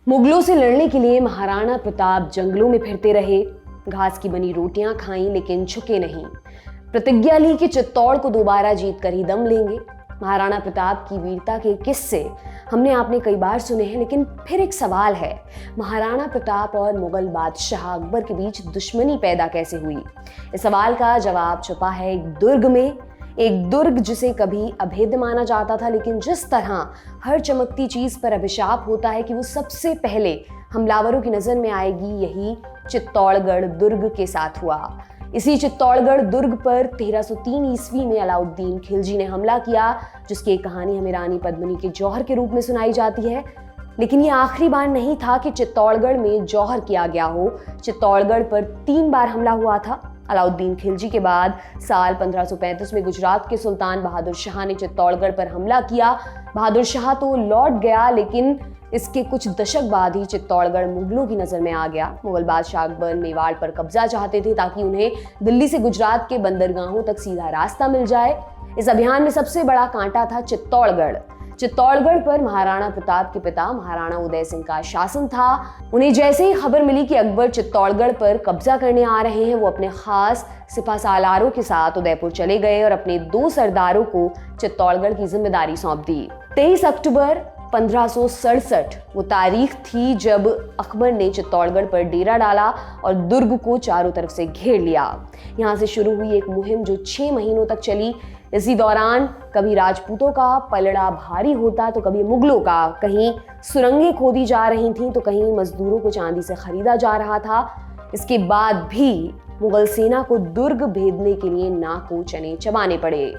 मुगलों से लड़ने के लिए महाराणा प्रताप जंगलों में फिरते रहे, घास की बनी रोटियां खाई लेकिन झुके नहीं। प्रतिज्ञा ली कि चित्तौड़ को दोबारा जीत कर ही दम लेंगे। महाराणा प्रताप की वीरता के किस्से हमने आपने कई बार सुने हैं, लेकिन फिर एक सवाल है, महाराणा प्रताप और मुगल बादशाह अकबर के बीच दुश्मनी पैदा कैसे हुई? इस सवाल का जवाब छुपा है एक दुर्ग में, एक दुर्ग जिसे कभी अभेद्य माना जाता था, लेकिन जिस तरह हर चमकती चीज पर अभिशाप होता है कि वो सबसे पहले हमलावरों की नजर में आएगी, यही चित्तौड़गढ़ दुर्ग के साथ हुआ। इसी चित्तौड़गढ़ दुर्ग पर 1303 ईस्वी में अलाउद्दीन खिलजी ने हमला किया, जिसकी एक कहानी हमें रानी पद्मिनी के जौहर के रूप में सुनाई जाती है। लेकिन ये आखिरी बार नहीं था कि चित्तौड़गढ़ में जौहर किया गया हो। चित्तौड़गढ़ पर 3 बार हमला हुआ था। अलाउद्दीन खिलजी के बाद साल 1535 में गुजरात के सुल्तान बहादुर शाह ने चित्तौड़गढ़ पर हमला किया। बहादुर शाह तो लौट गया, लेकिन इसके कुछ दशक बाद ही चित्तौड़गढ़ मुगलों की नजर में आ गया। मुगल बादशाह अकबर मेवाड़ पर कब्जा चाहते थे ताकि उन्हें दिल्ली से गुजरात के बंदरगाहों तक सीधा रास्ता मिल जाए। इस अभियान में सबसे बड़ा कांटा था चित्तौड़गढ़। चित्तौड़गढ़ पर महाराणा प्रताप के पिता महाराणा उदय सिंह का शासन था। उन्हें जैसे ही खबर मिली कि अकबर चित्तौड़गढ़ पर कब्जा करने आ रहे हैं, वो अपने खास सिपा सालारों के साथ उदयपुर चले गए और अपने 2 सरदारों को चित्तौड़गढ़ की जिम्मेदारी सौंप दी। 23 अक्टूबर 1567 वो तारीख थी जब अकबर ने चित्तौड़गढ़ पर डेरा डाला और दुर्ग को चारों तरफ से घेर लिया। यहाँ से शुरू हुई एक मुहिम जो 6 महीनों तक चली। इसी दौरान कभी राजपूतों का पलड़ा भारी होता तो कभी मुगलों का। कहीं सुरंगें खोदी जा रही थीं तो कहीं मजदूरों को चांदी से खरीदा जा रहा था। इसके बाद भी मुगल सेना को दुर्ग भेदने के लिए नाको चने चबाने पड़े।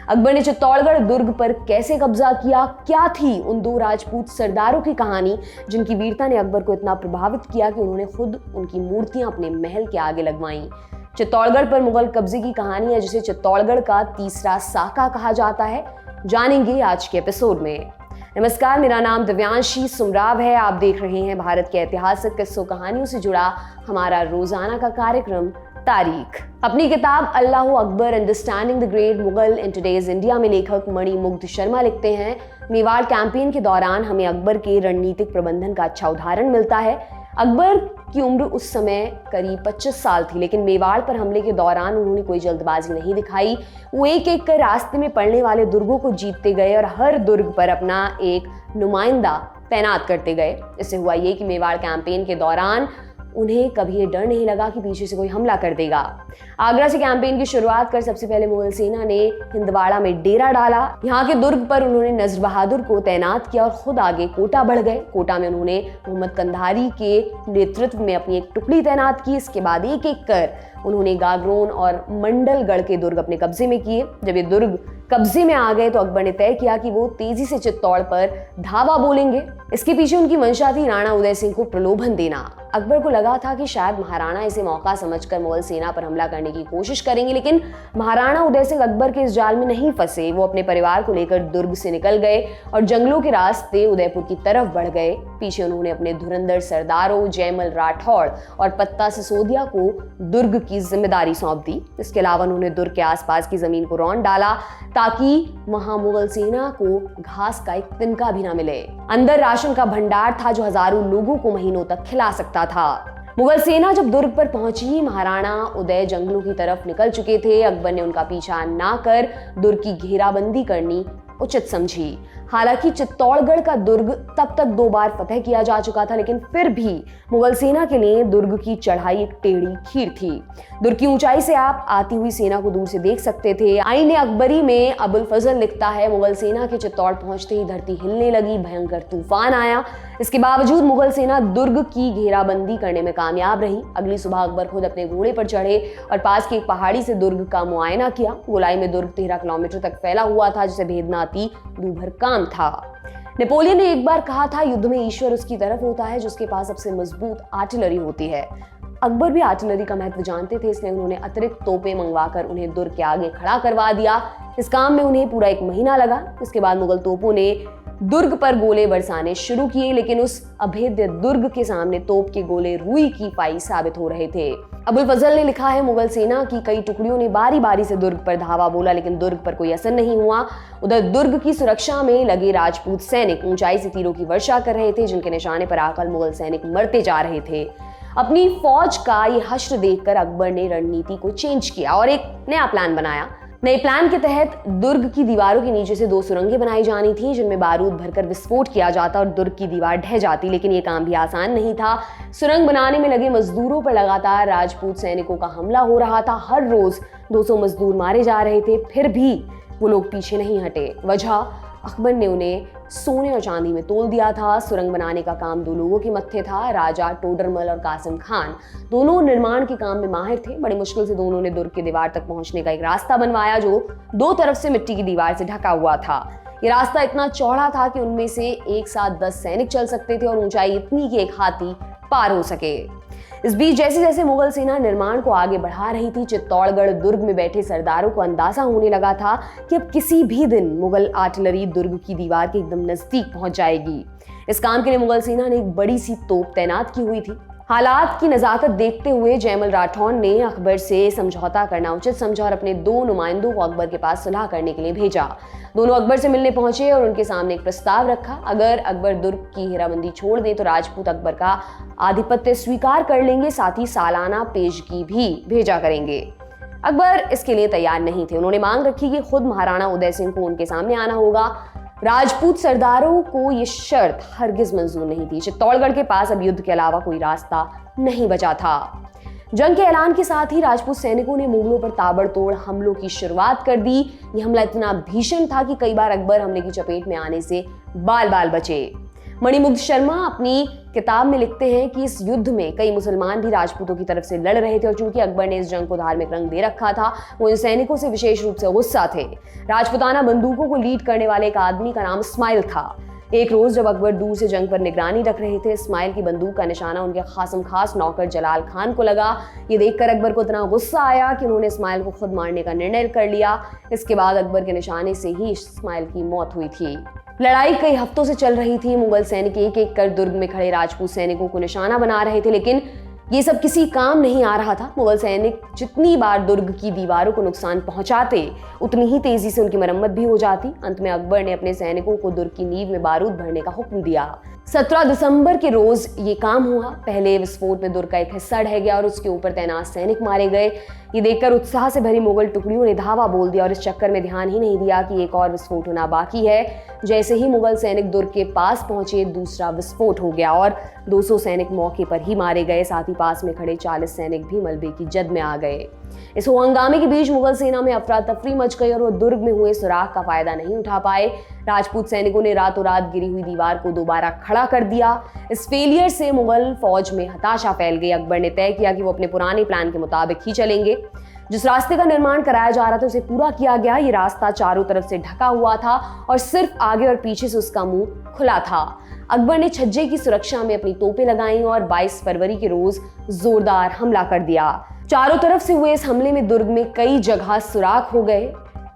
अकबर ने चित्तौड़गढ़ दुर्ग पर कैसे कब्जा किया? क्या थी उन 2 राजपूत सरदारों की कहानी जिनकी वीरता ने अकबर को इतना प्रभावित किया कि उन्होंने खुद उनकी मूर्तियां अपने महल के आगे लगवाईं? चित्तौड़गढ़ पर मुगल कब्जे की कहानी है जिसे चित्तौड़गढ़ का तीसरा साका कहा जाता है, जानेंगे आज के एपिसोड में। नमस्कार, मेरा नाम दिव्यांशी सुमराव है। आप देख रहे हैं भारत के ऐतिहासिक किस्सों कहानियों से जुड़ा हमारा रोजाना का कार्यक्रम तारीख। अपनी किताब Allah Akbar understanding the great Mughal इन टुडेज इंडिया में लेखक मणिमुग्ध शर्मा लिखते हैं, मेवाड़ कैंपेन के दौरान हमें अकबर के रणनीतिक प्रबंधन का अच्छा उदाहरण मिलता है। अकबर की उम्र उस समय करीब 25 साल थी, लेकिन मेवाड़ पर हमले के दौरान उन्होंने कोई जल्दबाजी नहीं दिखाई। वो एक एक कर रास्ते में पड़ने वाले दुर्गों को जीतते गए और हर दुर्ग पर अपना एक नुमाइंदा तैनात करते गए। इससे हुआ ये कि मेवाड़ कैंपेन के दौरान उन्हें कभी ये डर नहीं लगा कि पीछे से कोई हमला कर देगा। आगरा से कैंपेन की शुरुआत कर सबसे पहले मुगल सेना ने हिंदवाड़ा में डेरा डाला। यहाँ के दुर्ग पर उन्होंने नजर बहादुर को तैनात किया और खुद आगे कोटा बढ़ गए। कोटा में उन्होंने मोहम्मद कंधारी के नेतृत्व में अपनी एक टुकड़ी तैनात की। इसके बाद एक एक कर उन्होंने गागरोन और मंडलगढ़ के दुर्ग अपने कब्जे में किए। जब ये दुर्ग कब्जे में आ गए तो अकबर ने तय किया कि वो तेजी से चित्तौड़ पर धावा बोलेंगे। इसके पीछे उनकी मंशा थी राणा उदय सिंह को प्रलोभन देना। अकबर को लगा था कि शायद महाराणा इसे मौका समझकर मुगल सेना पर हमला करने की कोशिश करेंगे, लेकिन महाराणा उदय सिंह अकबर के इस जाल में नहीं फंसे। वो अपने परिवार को लेकर दुर्ग से निकल गए और जंगलों के रास्ते उदयपुर की तरफ बढ़ गए। पीछे उन्होंने अपने धुरंधर सरदारों जयमल राठौड़ और पत्ता सिसोदिया को दुर्ग की जिम्मेदारी सौंप दी। इसके अलावा उन्होंने दुर्ग के आसपास की जमीन को रौंद डाला ताकि वहां मुगल सेना को घास का एक तिनका भी ना मिले। अंदर राशन का भंडार था जो हजारों लोगों को महीनों तक खिला सकता था। मुगल सेना जब दुर्ग पर पहुंची, महाराणा उदय जंगलों की तरफ निकल चुके थे। अकबर ने उनका पीछा ना कर दुर्ग की घेराबंदी करनी उचित समझी। हालांकि चित्तौड़गढ़ का दुर्ग तब तक 2 बार फतह किया जा चुका था, लेकिन फिर भी मुगल सेना के लिए दुर्ग की चढ़ाई एक टेढ़ी खीर थी। दुर्ग की ऊंचाई से आप आती हुई सेना को दूर से देख सकते थे। आईने अकबरी में अबुल फजल लिखता है, मुगल सेना के चित्तौड़ पहुंचते ही धरती हिलने लगी, भयंकर तूफान आया। इसके बावजूद मुगल सेना दुर्ग की घेराबंदी करने में कामयाब रही। अगली सुबह अकबर खुद अपने घोड़े पर चढ़े और पास की एक पहाड़ी से दुर्ग का मुआयना किया। गोलाई में दुर्ग 13 किलोमीटर तक फैला हुआ था, जिसे भेदना अति दूभर काम था। नेपोलियन ने एक बार कहा था, युद्ध में ईश्वर उसकी तरफ होता है जिसके पास सबसे मजबूत आर्टिलरी होती है। अकबर भी आर्टिलरी का महत्व जानते थे, इसलिए उन्होंने अतिरिक्त तोपें मंगवाकर उन्हें दुर्ग के आगे खड़ा करवा दिया। इस काम में उन्हें पूरा 1 महीना लगा। इसके बाद मुगल तोपों ने दुर्ग पर गोले बरसाने शुरू किए, लेकिन उस अभेद्य दुर्ग के सामने तोप के गोले रुई की पाई साबित हो रहे थे। अबुल फजल ने लिखा है, मुगल सेना की कई टुकड़ियों ने बारी बारी से दुर्ग पर धावा बोला, लेकिन दुर्ग पर कोई असर नहीं हुआ। उधर दुर्ग की सुरक्षा में लगे राजपूत सैनिक ऊंचाई से तीरों की वर्षा कर रहे थे, जिनके निशाने पर आकर मुगल सैनिक मरते जा रहे थे। अपनी फौज का ये हश्र देखकर अकबर ने रणनीति को चेंज किया और एक नया प्लान बनाया। नए प्लान के तहत दुर्ग की दीवारों के नीचे से 2 सुरंगें बनाई जानी थी, जिनमें बारूद भरकर विस्फोट किया जाता और दुर्ग की दीवार ढह जाती। लेकिन ये काम भी आसान नहीं था। सुरंग बनाने में लगे मजदूरों पर लगातार राजपूत सैनिकों का हमला हो रहा था। हर रोज 200 मजदूर मारे जा रहे थे, फिर भी वो लोग पीछे नहीं हटे। वजह, अकबर ने उन्हें सोने और चांदी में तोल दिया था। सुरंग बनाने का काम 2 लोगों के मत्थे था, राजा टोडरमल और कासिम खान। दोनों निर्माण के काम में माहिर थे। बड़ी मुश्किल से दोनों ने दुर्ग की दीवार तक पहुंचने का एक रास्ता बनवाया, जो 2 तरफ से मिट्टी की दीवार से ढका हुआ था। ये रास्ता इतना चौड़ा था कि उनमें से एक साथ 10 सैनिक चल सकते थे और ऊंचाई इतनी कि एक हाथी पार हो सके। इस बीच जैसे जैसे मुगल सेना निर्माण को आगे बढ़ा रही थी, चित्तौड़गढ़ दुर्ग में बैठे सरदारों को अंदाजा होने लगा था कि अब किसी भी दिन मुगल आर्टिलरी दुर्ग की दीवार के एकदम नजदीक पहुंच जाएगी। इस काम के लिए मुगल सेना ने एक बड़ी सी तोप तैनात की हुई थी। हालात की नजाकत देखते हुए जयमल राठौर ने अकबर से समझौता करना उचित समझा और अपने 2 नुमाइंदों को अकबर के पास सुलह करने के लिए भेजा। दोनों अकबर से मिलने पहुंचे और उनके सामने एक प्रस्ताव रखा। अगर अकबर दुर्ग की घेराबंदी छोड़ दे तो राजपूत अकबर का आधिपत्य स्वीकार कर लेंगे, साथ ही सालाना पेशगी भी भेजा करेंगे। अकबर इसके लिए तैयार नहीं थे। उन्होंने मांग रखी कि खुद महाराणा उदय सिंह को उनके सामने आना होगा। राजपूत सरदारों को यह शर्त हरगिज मंजूर नहीं थी। चित्तौड़गढ़ के पास अब युद्ध के अलावा कोई रास्ता नहीं बचा था। जंग के ऐलान के साथ ही राजपूत सैनिकों ने मुगलों पर ताबड़तोड़ हमलों की शुरुआत कर दी। यह हमला इतना भीषण था कि कई बार अकबर हमले की चपेट में आने से बाल बाल बचे। मणिमुग्ध शर्मा अपनी किताब में लिखते हैं कि इस युद्ध में कई मुसलमान भी राजपूतों की तरफ से लड़ रहे थे और चूंकि अकबर ने इस जंग को धार्मिक रंग दे रखा था, वो इन सैनिकों से विशेष रूप से गुस्सा थे। राजपूताना बंदूकों को लीड करने वाले एक आदमी का नाम इस्माइल था। एक रोज जब अकबर दूर से जंग पर निगरानी रख रहे थे, इस्माइल की बंदूक का निशाना उनके खासम खास नौकर जलाल खान को लगा। ये देखकर अकबर को इतना गुस्सा आया कि उन्होंने इस्माइल को खुद मारने का निर्णय कर लिया। इसके बाद अकबर के निशाने से ही इस्माइल की मौत हुई थी। लड़ाई कई हफ्तों से चल रही थी। मुगल सैनिक एक एक कर दुर्ग में खड़े राजपूत सैनिकों को निशाना बना रहे थे, लेकिन ये सब किसी काम नहीं आ रहा था। मुगल सैनिक जितनी बार दुर्ग की दीवारों को नुकसान पहुंचाते, उतनी ही तेजी से उनकी मरम्मत भी हो जाती। अंत में अकबर ने अपने सैनिकों को दुर्ग की नींव में बारूद भरने का हुक्म दिया। 17 दिसंबर के रोज ये काम हुआ। पहले विस्फोट में दुर्ग का एक हिस्सा ढह गया और उसके ऊपर तैनात सैनिक मारे गए। ये देखकर उत्साह से भरी मुगल टुकड़ियों ने धावा बोल दिया और इस चक्कर में ध्यान ही नहीं दिया कि एक और विस्फोट होना बाकी है। जैसे ही मुगल सैनिक दुर्ग के पास पहुंचे, दूसरा विस्फोट हो गया और 200 सैनिक मौके पर ही मारे गए। साथ ही पास में खड़े 40 सैनिक भी मलबे की जद में आ गए। इस हंगामे के बीच मुगल सेना में अफरा तफरी मच गई और वो दुर्ग में हुए सुराख का फायदा नहीं उठा पाए। राजपूत सैनिकों ने रातों रात गिरी हुई दीवार को दोबारा खड़ा कर दिया। इस फेलियर से मुगल फौज में हताशा फैल गई। अकबर ने तय किया कि वो अपने पुराने प्लान के मुताबिक ही चलेंगे। जिस रास्ते का निर्माण कराया जा रहा था उसे पूरा किया गया। ये रास्ता चारों तरफ से ढका हुआ था और सिर्फ आगे और पीछे से उसका मुंह खुला था। अकबर ने छज्जे की सुरक्षा में अपनी तोपें लगाईं और 22 फरवरी के रोज जोरदार हमला कर दिया। चारों तरफ से हुए इस हमले में दुर्ग में कई जगह सुराख हो गए।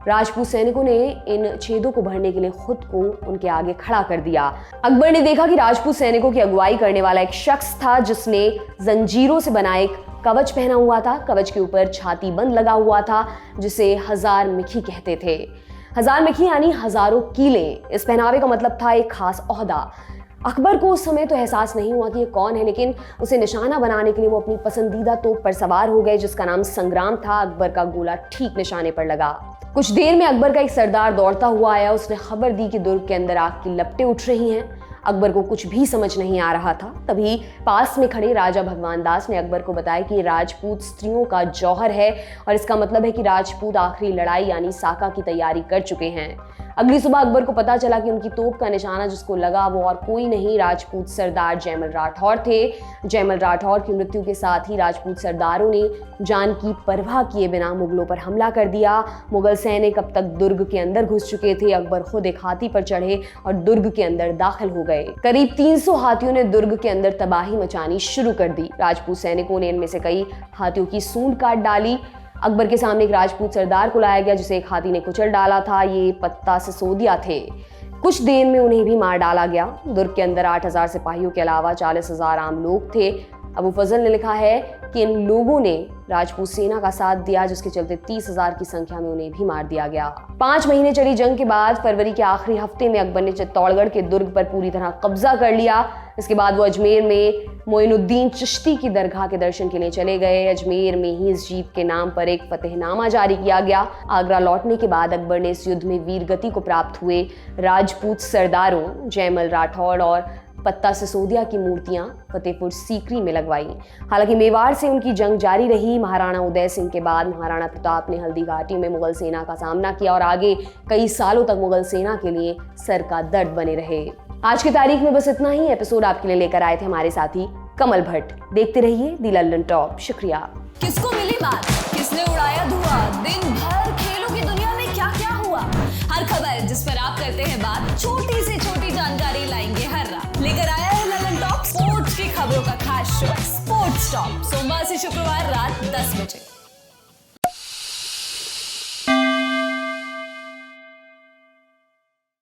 राजपूत सैनिकों ने इन छेदों को भरने के लिए खुद को उनके आगे खड़ा कर दिया। अकबर ने देखा कि राजपूत सैनिकों की अगुवाई करने वाला एक शख्स था, जिसने जंजीरों से बना एक कवच पहना हुआ था। कवच के ऊपर छाती बंद लगा हुआ था, जिसे 1000 मिखी कहते थे। 1000 मिखी यानी हजारों कीले। इस पहनावे का मतलब था एक खास ओहदा। अकबर को उस समय तो एहसास नहीं हुआ कि ये कौन है, लेकिन उसे निशाना बनाने के लिए वो अपनी पसंदीदा तोप पर सवार हो गए, जिसका नाम संग्राम था। अकबर का गोला ठीक निशाने पर लगा। कुछ देर में अकबर का एक सरदार दौड़ता हुआ आया। उसने खबर दी कि दुर्ग के अंदर आग की लपटें उठ रही हैं। अकबर को कुछ भी समझ नहीं आ रहा था। तभी पास में खड़े राजा भगवान दास ने अकबर को बताया कि राजपूत स्त्रियों का जौहर है और इसका मतलब है कि राजपूत आखिरी लड़ाई यानी साका की तैयारी कर चुके हैं। अगली सुबह अकबर को पता चला कि उनकी तोप का निशाना जिसको लगा वो और कोई नहीं, राजपूत सरदार जयमल राठौर थे। जयमल राठौर की मृत्यु के साथ ही राजपूत सरदारों ने जान की परवाह किए बिना मुगलों पर हमला कर दिया। मुगल सैनिक अब तक दुर्ग के अंदर घुस चुके थे। अकबर खुद एक हाथी पर चढ़े और दुर्ग के अंदर दाखिल हो गए। करीब 300 हाथियों ने दुर्ग के अंदर तबाही मचानी शुरू कर दी। राजपूत सैनिकों ने इनमें से कई हाथियों की सूंड काट डाली। अकबर के सामने एक राजपूत सरदार को लाया गया, जिसे एक हाथी ने कुचल डाला था। ये पत्ता सिसोदिया थे। कुछ देर में उन्हें भी मार डाला गया। दुर्ग के अंदर 8000 सिपाहियों के अलावा 40,000 आम लोग थे। अबू फजल ने लिखा है कि इन लोगों ने राजपूत सेना का साथ दिया, जिसके चलते 30,000 की संख्या में उन्हें भी मार दिया गया। 5 महीने चली जंग के बाद फरवरी के आखिरी हफ्ते में अकबर ने चित्तौड़गढ़ के दुर्ग पर पूरी तरह कब्जा कर लिया। इसके बाद वो अजमेर में मोइनुद्दीन चिश्ती की दरगाह के दर्शन के लिए चले गए। अजमेर में ही इस जीत के नाम पर एक फतेहनामा जारी किया गया। आगरा लौटने के बाद अकबर ने इस युद्ध में वीरगति को प्राप्त हुए राजपूत सरदारों जयमल राठौड़ और पत्ता सिसोदिया की मूर्तियां फतेहपुर सीकरी में लगवाई। हालांकि मेवाड़ से उनकी जंग जारी रही। महाराणा उदय सिंह के बाद महाराणा प्रताप ने हल्दी घाटी में मुगल सेना का सामना किया और आगे कई सालों तक मुगल सेना के लिए सर का दर्द बने रहे। आज की तारीख में बस इतना ही। एपिसोड आपके लिए लेकर आए थे हमारे साथी कमल भट्ट। देखते रहिए दी लल्लन टॉप। शुक्रिया। किसको मिली बात, किसने उड़ाया धुआं, दिन भर खेलों की दुनिया में क्या क्या हुआ, हर खबर जिस पर आप करते हैं बात, छोटी से छोटी जानकारी लाएंगे हर रात। लेकर आया है लल्लन टॉप, स्पोर्ट्स की खबरों का खास शो स्पोर्ट्स टॉप, सोमवार से शुक्रवार रात 10 बजे।